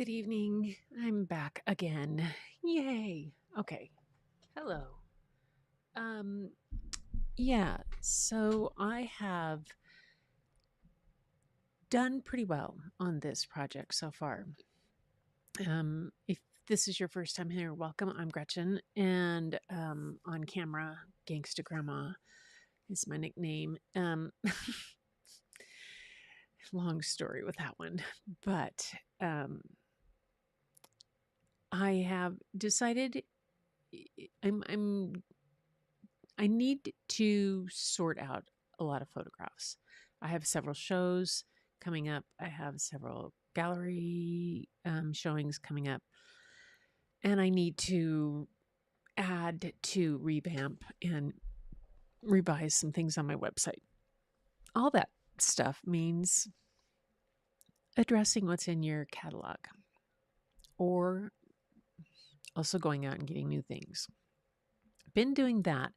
Good evening. I'm back again. Yay. Okay. Hello. Um yeah, so I have done pretty well on this project so far. If this is your first time here, welcome. I'm Gretchen, and on camera, Gangsta Grandma is my nickname. Long story with that one, but um I have decided I'm I need to sort out a lot of photographs. I have several shows coming up. I have several gallery showings coming up, and I need to add to revamp and revise some things on my website. All that stuff means addressing what's in your catalog or also going out and getting new things. Been doing that,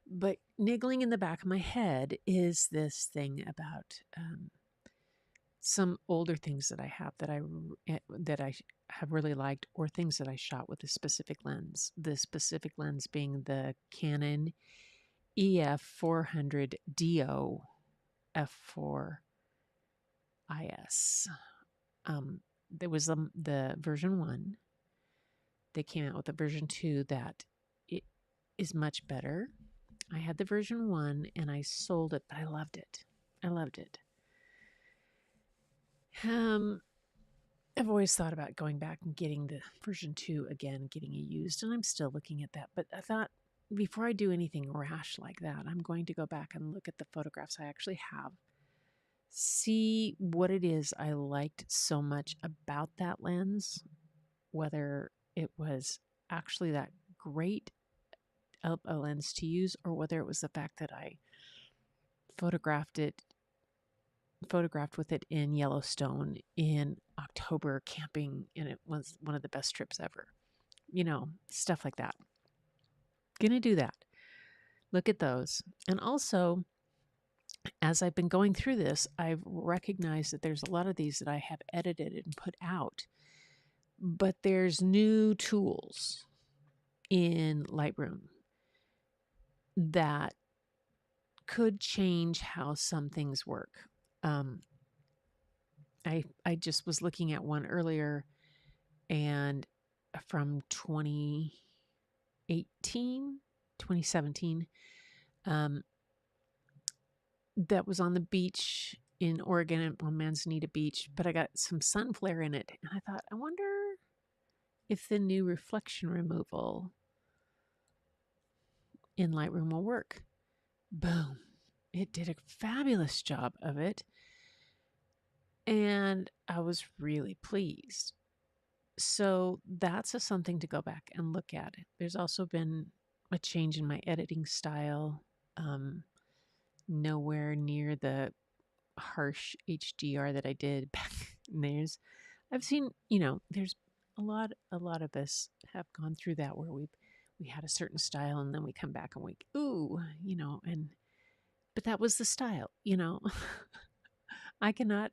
but niggling in the back of my head is this thing about some older things that I have that I have really liked, or things that I shot with a specific lens. The specific lens being the Canon EF 400 DO f4IS. There was the version 1. They came out with a version 2 that it is much better. I had the version 1 and I sold it, but I loved it. I loved it. I've always thought about going back and getting the version 2 again, getting it used, and I'm still looking at that. But I thought before I do anything rash like that, I'm going to go back and look at the photographs I actually have, see what it is I liked so much about that lens, whether it was actually that great a lens to use, or whether it was the fact that I photographed with it in Yellowstone in October camping, and it was one of the best trips ever. Stuff like that. Gonna do that. Look at those. And also, as I've been going through this, I've recognized that there's a lot of these that I have edited and put out, but there's new tools in Lightroom that could change how some things work. I just was looking at one earlier, and from 2018, 2017, that was on the beach in Oregon on Manzanita Beach, but I got some sun flare in it, and I thought, I wonder if the new reflection removal in Lightroom will work. Boom. It did a fabulous job of it. And I was really pleased. So that's something to go back and look at. There's also been a change in my editing style. Nowhere near the harsh HDR that I did back in. I've seen, there's a lot of us have gone through that where we had a certain style, and then we come back and but that was the style, I cannot,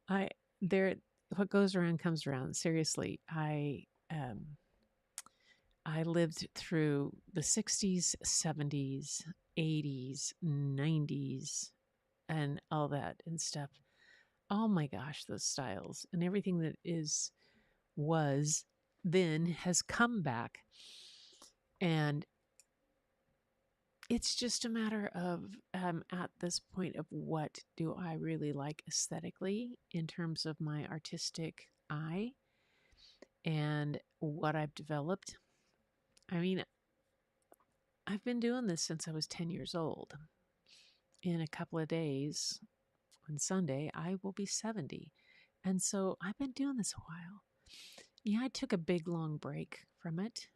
what goes around comes around. Seriously, I lived through the 60s, 70s, 80s, 90s, and all that and stuff. Oh my gosh, those styles and everything that was then has come back. And it's just a matter of at this point of what do I really like aesthetically in terms of my artistic eye and what I've developed. I mean, I've been doing this since I was 10 years old. In a couple of days, on Sunday, I will be 70. And so I've been doing this a while. Yeah, I took a big, long break from it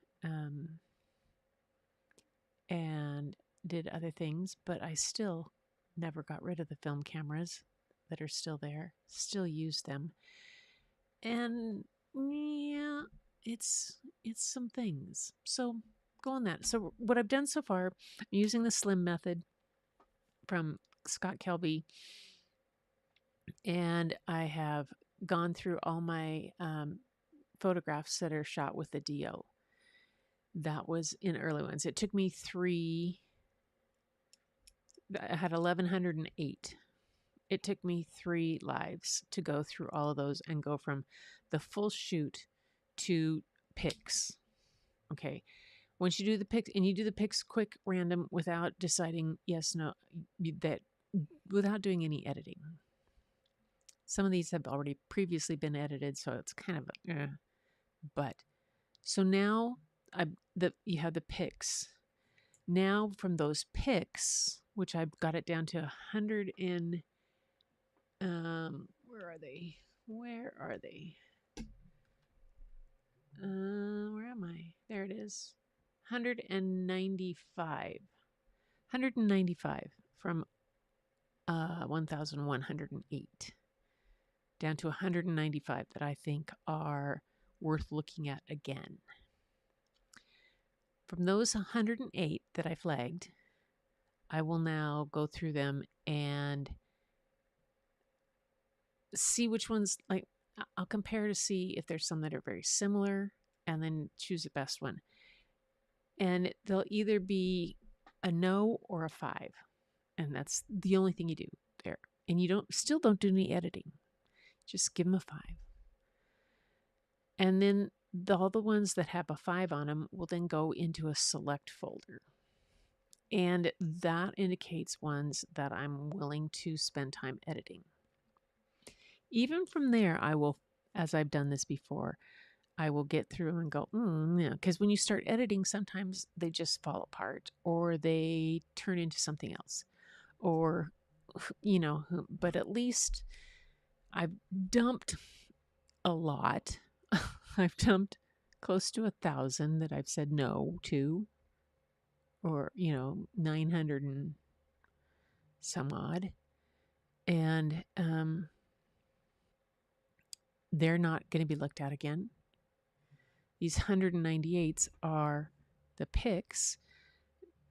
and did other things, but I still never got rid of the film cameras that are still there, still use them. And yeah, it's some things. So go on that. So what I've done so far, I'm using the slim method from Scott Kelby, and I have gone through all my photographs that are shot with the DO. That was in early ones. It took me I had 1,108. It took me 3 lives to go through all of those and go from the full shoot to pics. Okay. Once you do the pics, and you do the pics quick, random, without deciding yes, no, that without doing any editing. Some of these have already previously been edited, so it's kind of but so now you have the pics. Now from those pics, which I've got it down to 100 and where are they? Where are they? Where am I? There it is. 195. 195 from 1,108 down to 195 that I think are worth looking at again. From those 108 that I flagged, I will now go through them and see which ones, like, I'll compare to see if there's some that are very similar and then choose the best one. And they'll either be a no or a 5. And that's the only thing you do there. And you still don't do any editing. Just give them a 5. And then all the ones that have a 5 on them will then go into a select folder. And that indicates ones that I'm willing to spend time editing. Even from there, I will, as I've done this before, I will get through and go, yeah. Because when you start editing, sometimes they just fall apart or they turn into something else. Or, but at least I've dumped a lot. I've dumped close to 1,000 that I've said no to, or 900 and some odd, and they're not going to be looked at again. These 198s are the picks.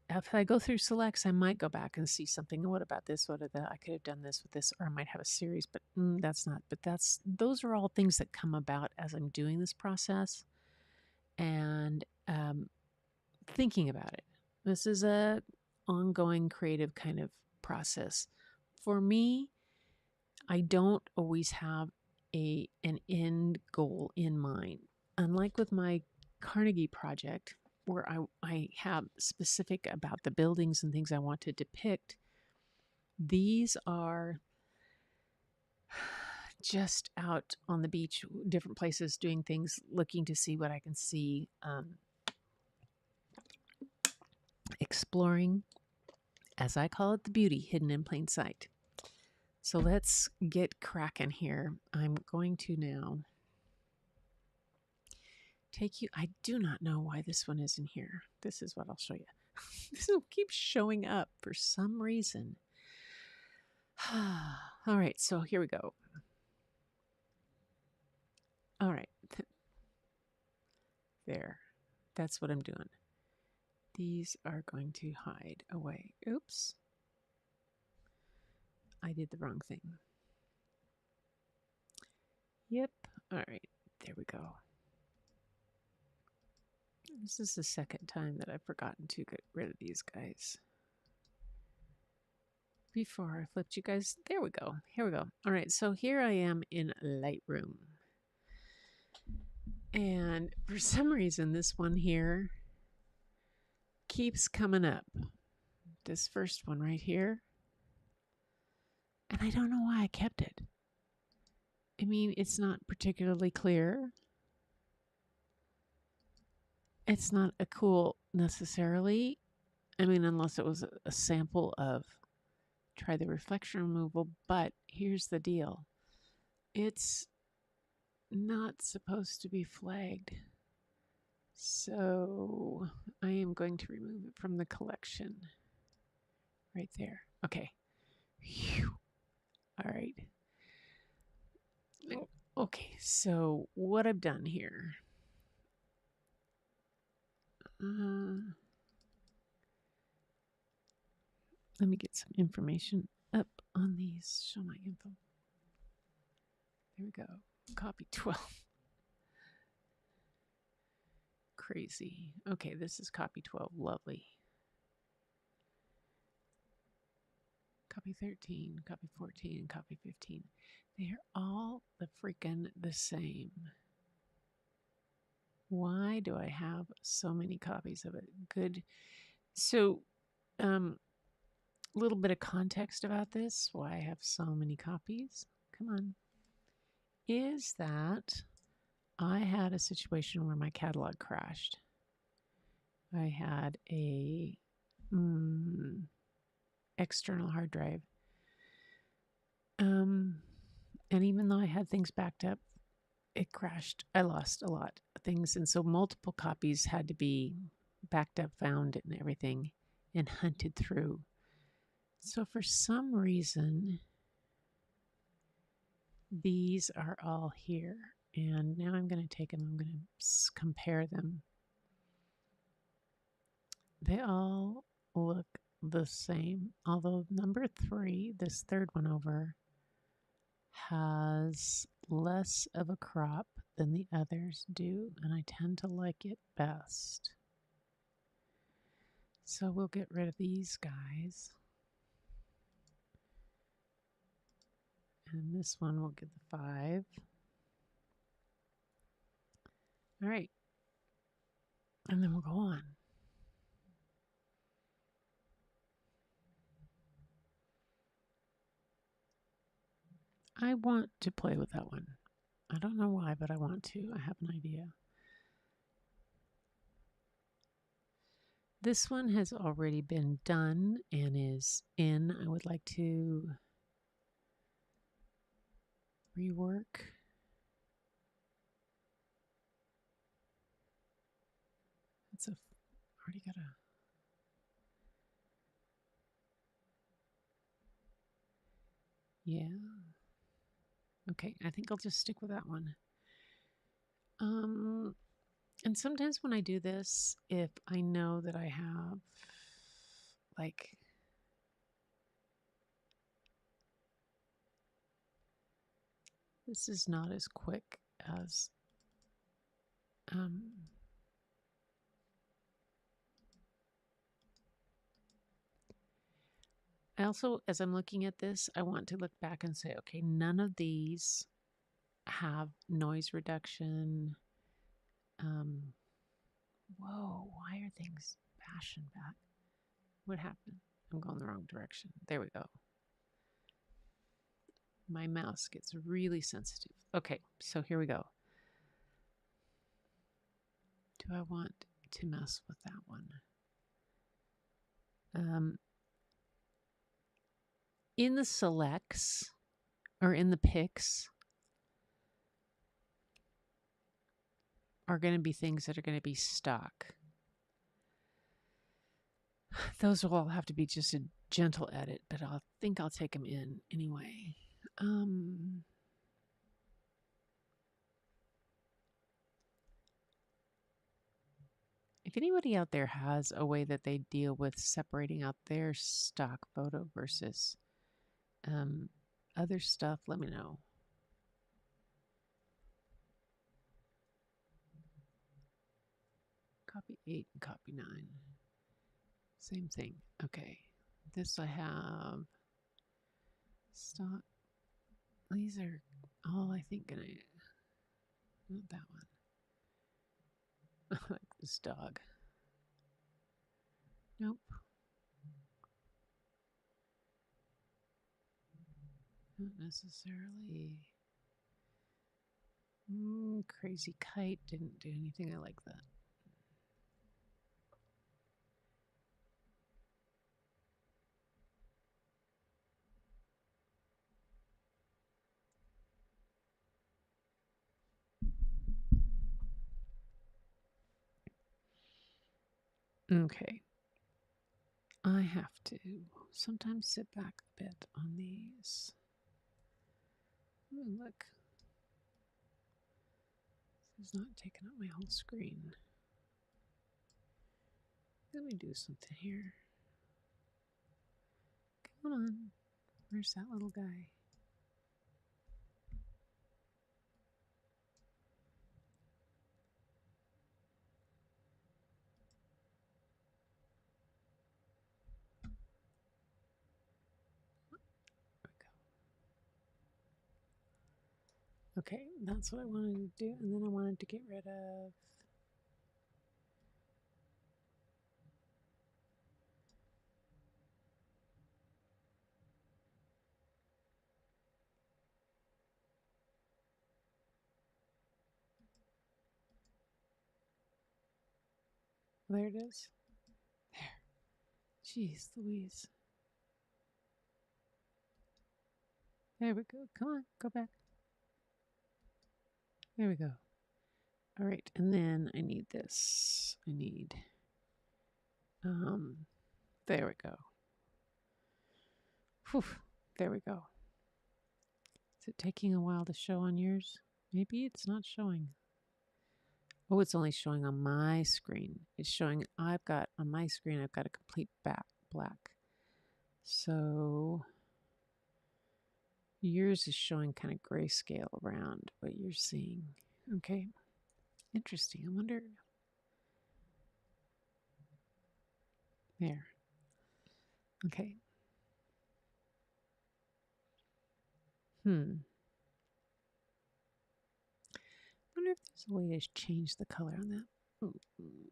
If I go through selects, I might go back and see something. What about this? What about that? I could have done this with this, or I might have a series, but that's not. But those are all things that come about as I'm doing this process and thinking about it. This is a ongoing creative kind of process. For me, I don't always have an end goal in mind. Unlike with my Carnegie project, where I have specific about the buildings and things I want to depict, these are just out on the beach, different places, doing things, looking to see what I can see, exploring, as I call it, the beauty hidden in plain sight. So let's get cracking here. I'm going to now take you. I do not know why this one isn't here. This is what I'll show you. This will keep showing up for some reason. All right, so here we go. All right. There. That's what I'm doing. These are going to hide away. Oops. I did the wrong thing. Yep. All right. There we go. This is the second time that I've forgotten to get rid of these guys. Before I flipped you guys. There we go. Here we go. All right. So here I am in Lightroom. And for some reason, this one here keeps coming up. This first one right here. And I don't know why I kept it. I mean, it's not particularly clear. It's not a cool necessarily. I mean, unless it was a sample of try the reflection removal. But here's the deal. It's not supposed to be flagged. So I am going to remove it from the collection. Right there. Okay. Whew. All right. Okay, so what I've done here. Let me get some information up on these. Show my info. There we go. Copy 12. Crazy. Okay, this is copy 12. Lovely. Copy 13, copy 14, and copy 15. They're all the freaking the same. Why do I have so many copies of it? Good. So, a little bit of context about this, why I have so many copies. Come on. Is that I had a situation where my catalog crashed. I had a external hard drive. And even though I had things backed up, it crashed. I lost a lot of things. And so multiple copies had to be backed up, found, and everything, and hunted through. So for some reason, these are all here. And now I'm going to take them, I'm going to compare them. They all look the same, although number 3, this third one over, has less of a crop than the others do, and I tend to like it best. So we'll get rid of these guys. And this one will get the 5. All right. And then we'll go on. I want to play with that one. I don't know why, but I want to. I have an idea. This one has already been done and is in. I would like to rework. It's already got a... Yeah. Okay, I think I'll just stick with that one. And sometimes when I do this, if I know that I have, like, this is not as quick as, I also, as I'm looking at this, I want to look back and say, okay, none of these have noise reduction. Whoa, why are things bashing back? What happened? I'm going the wrong direction. There we go. My mouse gets really sensitive. Okay, so here we go. Do I want to mess with that one? In the selects, or in the picks, are going to be things that are going to be stock. Those will all have to be just a gentle edit, but I think I'll take them in anyway. If anybody out there has a way that they deal with separating out their stock photo versus other stuff, let me know. Copy 8 and copy 9. Same thing. Okay. This I have stock. These are all I think gonna, not that one. I like this dog. Nope. Not necessarily. Crazy kite didn't do anything. I like that. Okay. I have to sometimes sit back a bit on these. Ooh, look. This is not taking up my whole screen. Let me do something here. Come on. Where's that little guy? Okay, that's what I wanted to do. And then I wanted to get rid of... There it is. There. Jeez Louise. There we go. Come on, go back. There we go. All right, and then I need this. I need... there we go. Whew, there we go. Is it taking a while to show on yours? Maybe it's not showing. Oh, it's only showing on my screen. It's showing, on my screen, I've got a complete black. So yours is showing kind of grayscale around what you're seeing. Okay, interesting. I wonder. There. Okay. I wonder if there's a way to change the color on that.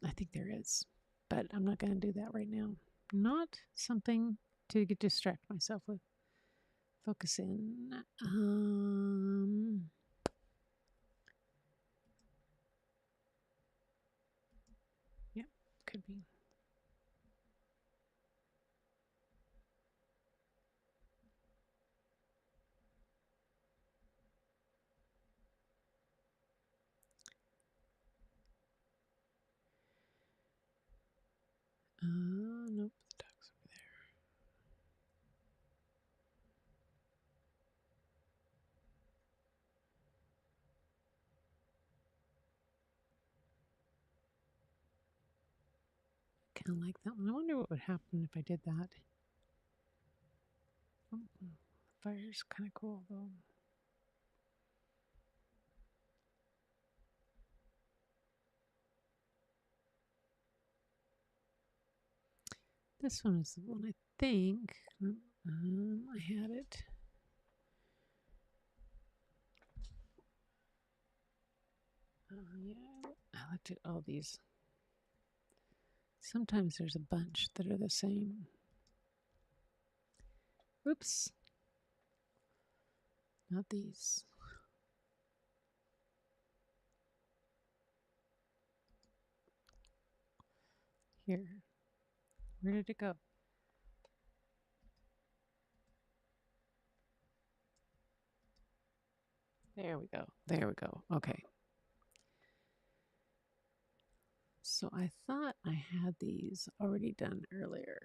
I think there is, but I'm not going to do that right now. Not something to distract myself with. Focus in. Yeah, could be. Nope, the dog's over there. Kind of like that one. I wonder what would happen if I did that. Oh, the fire's kind of cool though. This one is the one I think. I had it. Yeah, I looked at all these. Sometimes there's a bunch that are the same. Oops. Not these. Here. Where did it go? There we go. There we go. Okay. So I thought I had these already done earlier.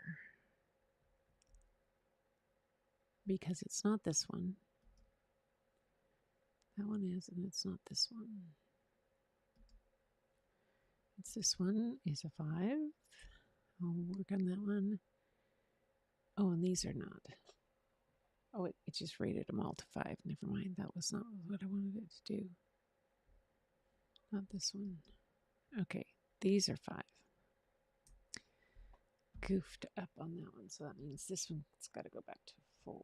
Because it's not this one. That one is, and it's not this one. It's this one is a 5. I'll work on that one. Oh, and these are not. Oh, it just rated them all to 5. Never mind. That was not what I wanted it to do. Not this one. Okay, these are 5. Goofed up on that one, so that means this one's got to go back to 4.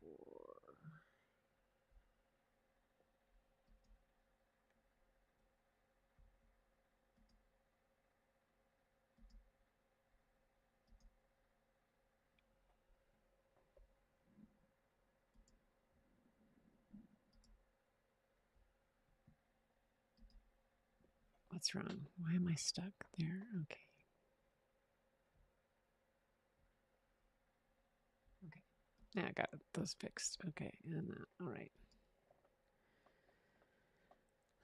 What's wrong? Why am I stuck there? Okay. Okay. Now I got those fixed. Okay, and all right.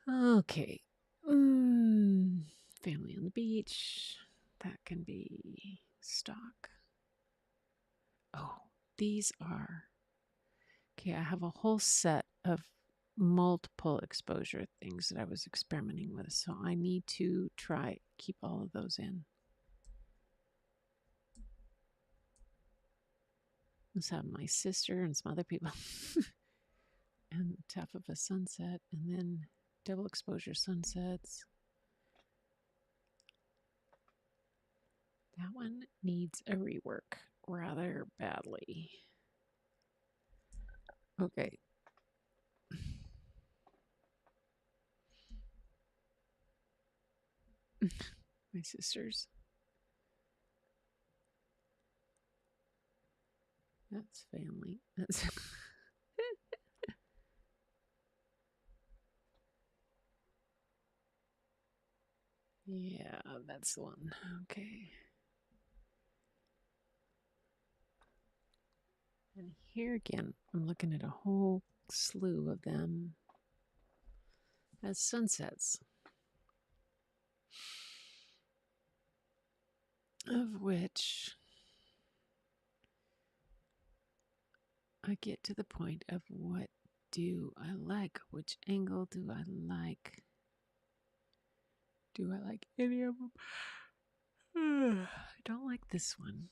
Okay. Family on the beach. That can be stock. Oh, these are... Okay, I have a whole set of multiple exposure things that I was experimenting with, so I need to keep all of those in. Let's have my sister and some other people. And top of a sunset, and then double exposure sunsets. That one needs a rework rather badly. Okay. My sisters. That's family. That's yeah, that's the one. Okay. And here again, I'm looking at a whole slew of them as sunsets, of which I get to the point of what do I like? Which angle do I like? Do I like any of them? I don't like this one.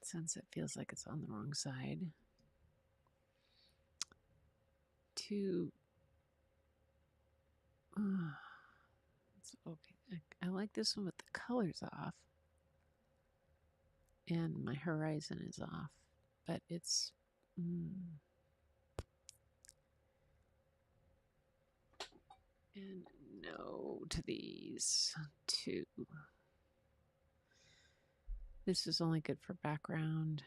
Sunset feels like it's on the wrong side. Two. It's okay. I like this one with the colors off. And my horizon is off. But it's... And no to these two. This is only good for background.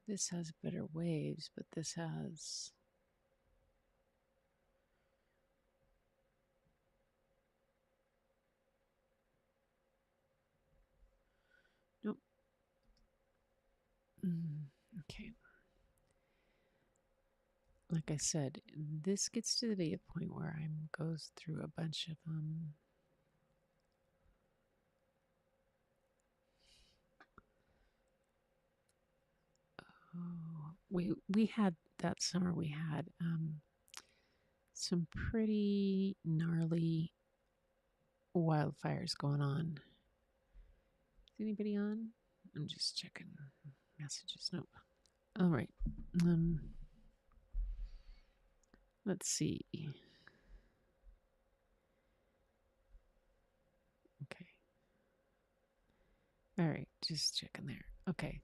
This has better waves, but this has... Nope. Okay. Like I said, this gets to the video point where I goes through a bunch of we had that summer we had some pretty gnarly wildfires going on. Is anybody on? I'm just checking messages. Nope. All right. Let's see. Okay. All right, just checking there. Okay.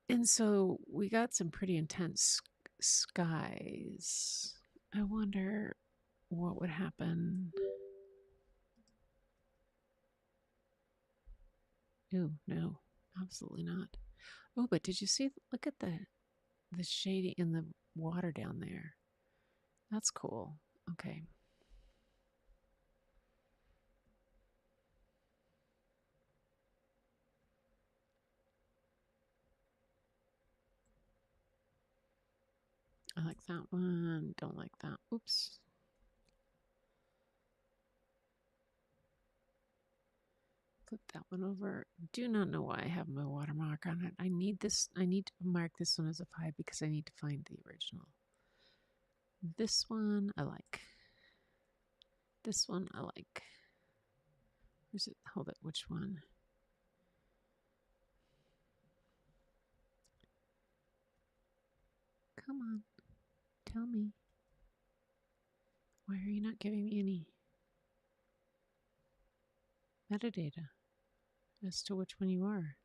And so we got some pretty intense skies. I wonder what would happen. Ooh, no, absolutely not. Oh, but did you see? Look at the shading in the water down there. That's cool. Okay. I like that one. Don't like that. Oops. Flip that one over. Do not know why I have my watermark on it. I need this. I need to mark this one as a 5 because I need to find the original. This one I like. This one I like. Where's it? Hold it. Which one? Come on. Tell me. Why are you not giving me any metadata as to which one you are?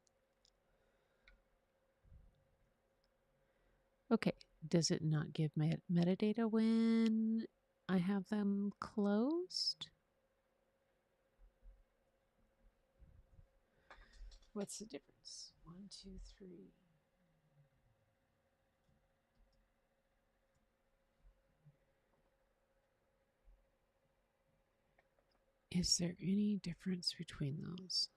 Okay. Does it not give metadata when I have them closed? What's the difference? 1, 2, 3. Is there any difference between those?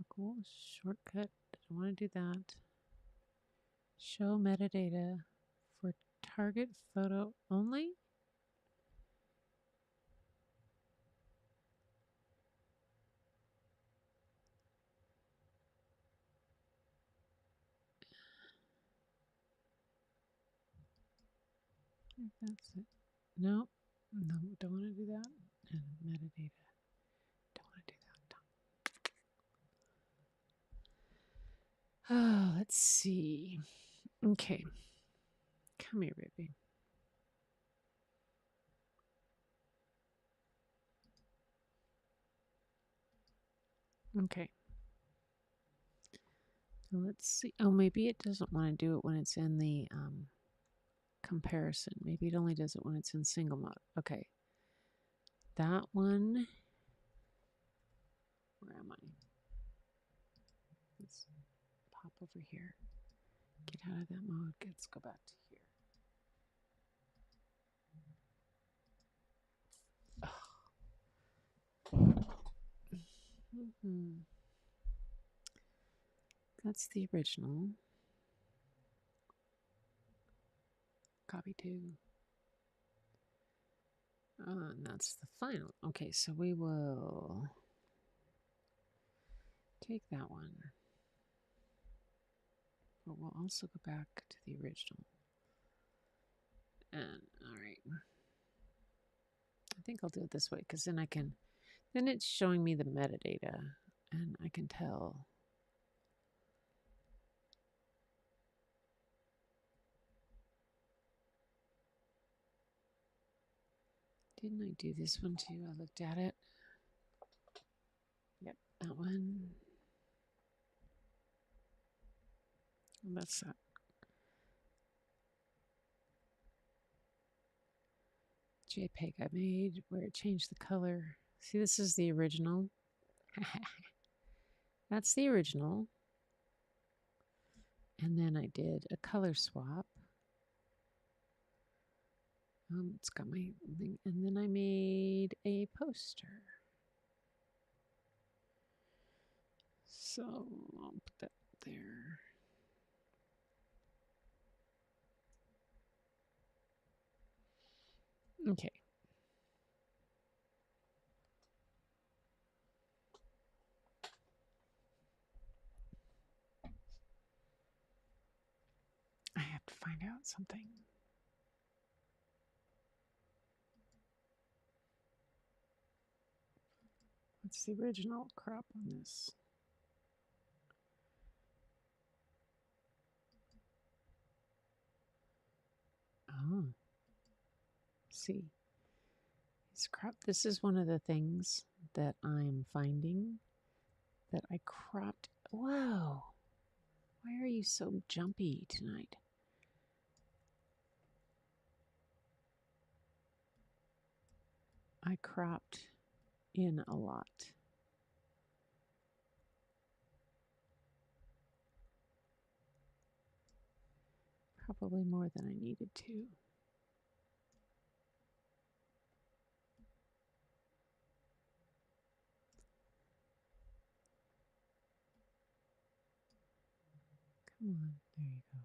Toggle shortcut. I don't want to do that. Show metadata for target photo only. That's it. No, no, don't want to do that. And metadata. Don't want to do that. Oh, let's see. Okay. Come here, baby. Okay. Let's see. Oh, maybe it doesn't want to do it when it's in the comparison. Maybe it only does it when it's in single mode. Okay. That one. Where am I? Let's pop over here. Get out of that mode. Let's go back to here. That's the original. Copy to. And that's the final. Okay, so we will take that one. But we'll also go back to the original. And all right. I think I'll do it this way because then I can, then it's showing me the metadata and I can tell. Didn't I do this one too? I looked at it. Yep, that one. That's that. JPEG I made where it changed the color. See, this is the original. That's the original. And then I did a color swap. It's got my thing. And then I made a poster. So I'll put that there. Okay. I have to find out something. What's the original crop on this? Oh. See. It's crop. This is one of the things that I'm finding that I cropped. Whoa. Why are you so jumpy tonight? I cropped in a lot. Probably more than I needed to. Come on, there you go.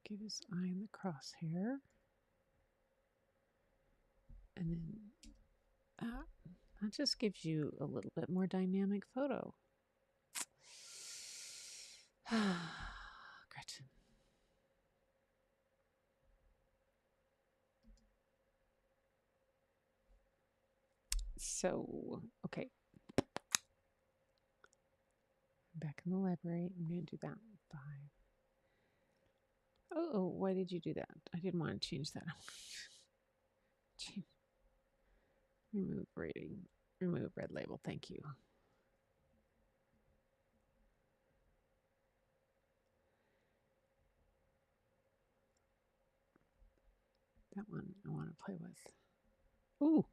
Get his eye in the crosshair. And then that just gives you a little bit more dynamic photo. Gretchen. So, okay. Back in the library. I'm going to do that. 5. Oh, why did you do that? I didn't want to change that. Remove rating. Remove red label. Thank you. That one I want to play with. Ooh.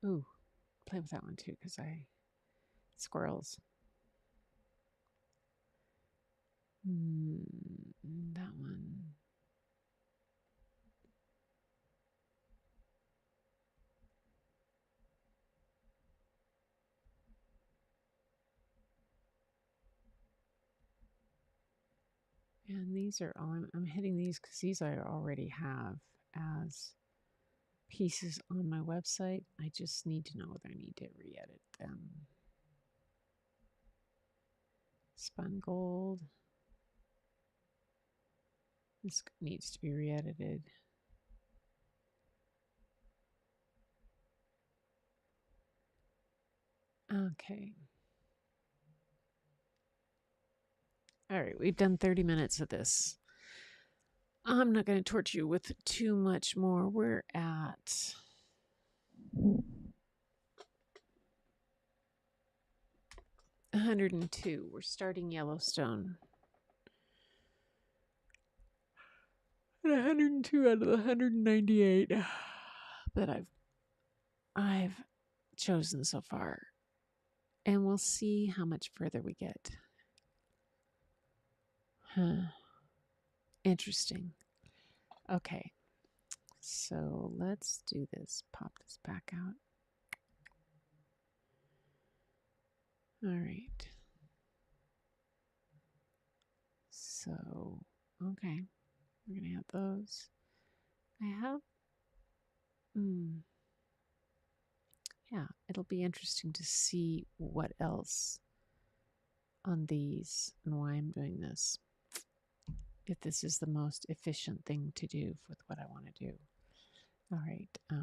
Ooh. Play with that one too because squirrels. That one. And these are all, I'm hitting these because these I already have as pieces on my website. I just need to know whether I need to re-edit them. Spun gold. This needs to be re-edited. Okay. All right, we've done 30 minutes of this. I'm not going to torture you with too much more. We're at 102. We're starting Yellowstone. And 102 out of the 198 that I've chosen so far. And we'll see how much further we get. Huh. Interesting. Okay. So let's do this. Pop this back out. All right. So, okay. We're going to have those. I have, yeah, it'll be interesting to see what else on these and why I'm doing this. If this is the most efficient thing to do with what I want to do. All right. Hang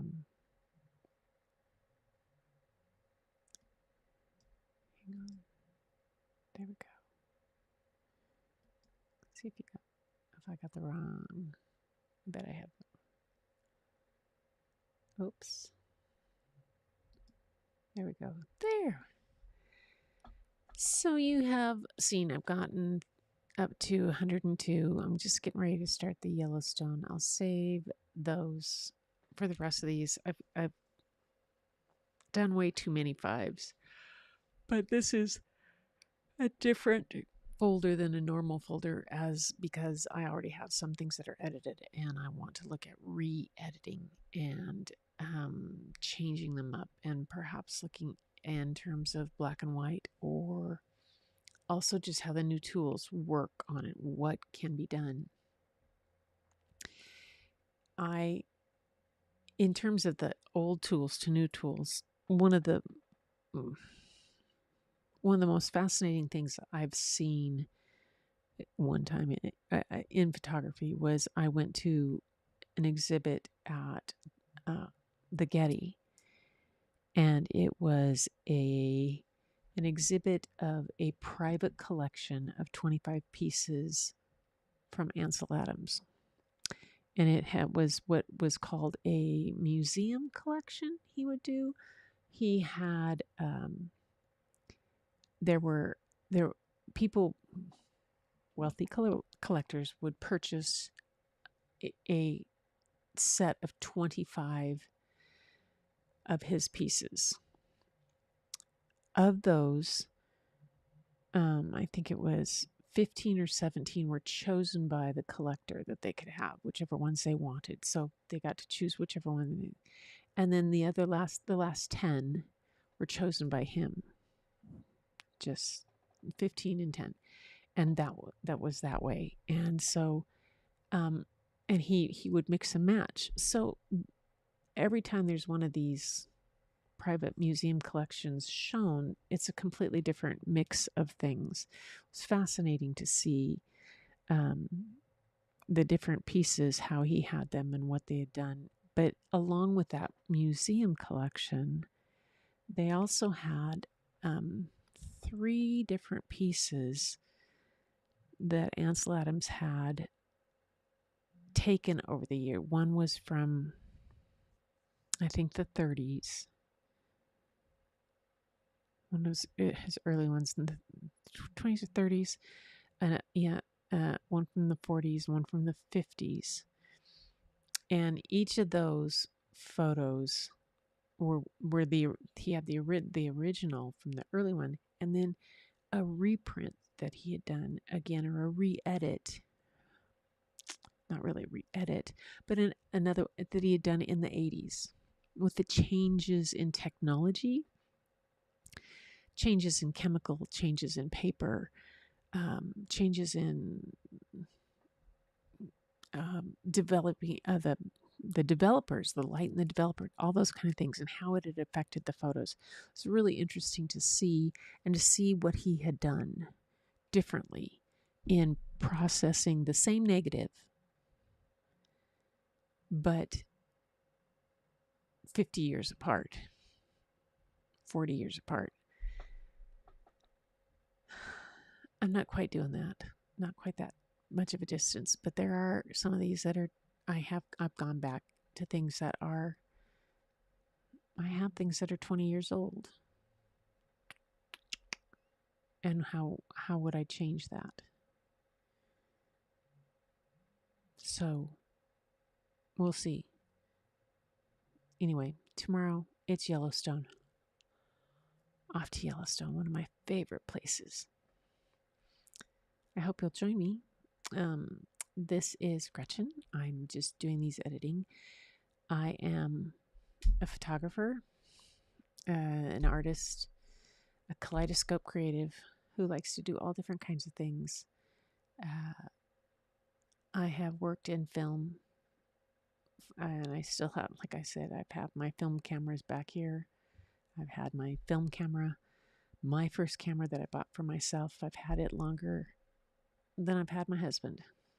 on. There we go. Let's see if I got the wrong. I bet I have. Oops. There we go. There. So you have seen I've gotten up to 102. I'm just getting ready to start the Yellowstone. I'll save those for the rest of these. I've done way too many 5s, but this is a different folder than a normal folder because I already have some things that are edited and I want to look at re-editing and changing them up and perhaps looking in terms of black and white, or also just how the new tools work on it, what can be done. In terms of the old tools to new tools, one of the most fascinating things I've seen one time in photography was I went to an exhibit at the Getty, and it was an exhibit of a private collection of 25 pieces from Ansel Adams. And it was what was called a museum collection he would do. He had, there were people, wealthy collectors would purchase a set of 25 of his pieces. Of those, I think it was 15 or 17 were chosen by the collector that they could have, whichever ones they wanted. So they got to choose whichever one. And then the last 10 were chosen by him. Just 15 and 10. And that was that way. And so, and he would mix and match. So every time there's one of these private museum collections shown, it's a completely different mix of things. It's fascinating to see the different pieces, how he had them and what they had done. But along with that museum collection, they also had 3 different pieces that Ansel Adams had taken over the year. One was from, I think, the 30s. One was his early ones in the 20s or 30s. One from the 40s, one from the 50s. And each of those photos he had the original from the early one, and then a reprint that he had done again, or a re-edit. Not really re-edit, but another that he had done in the 80s with the changes in technology, changes in chemical, changes in paper, changes in developing the developers, the light and the developer, all those kind of things, and how it had affected the photos. It's really interesting to see, and to see what he had done differently in processing the same negative, but 50 years apart, 40 years apart. I'm not quite doing that. not quite that much of a distance, but there are some of these that are, I've gone back to things that are, I have things that are 20 years old. And how would I change that? So we'll see. Anyway, tomorrow it's Yellowstone. Off to Yellowstone, one of my favorite places. I hope you'll join me. This is Gretchen. I'm just doing these editing. I am a photographer, an artist, a kaleidoscope creative who likes to do all different kinds of things. I have worked in film, and I still have, like I said, I've had my film cameras back here. I've had my film camera, my first camera that I bought for myself. I've had it longer than I've had my husband.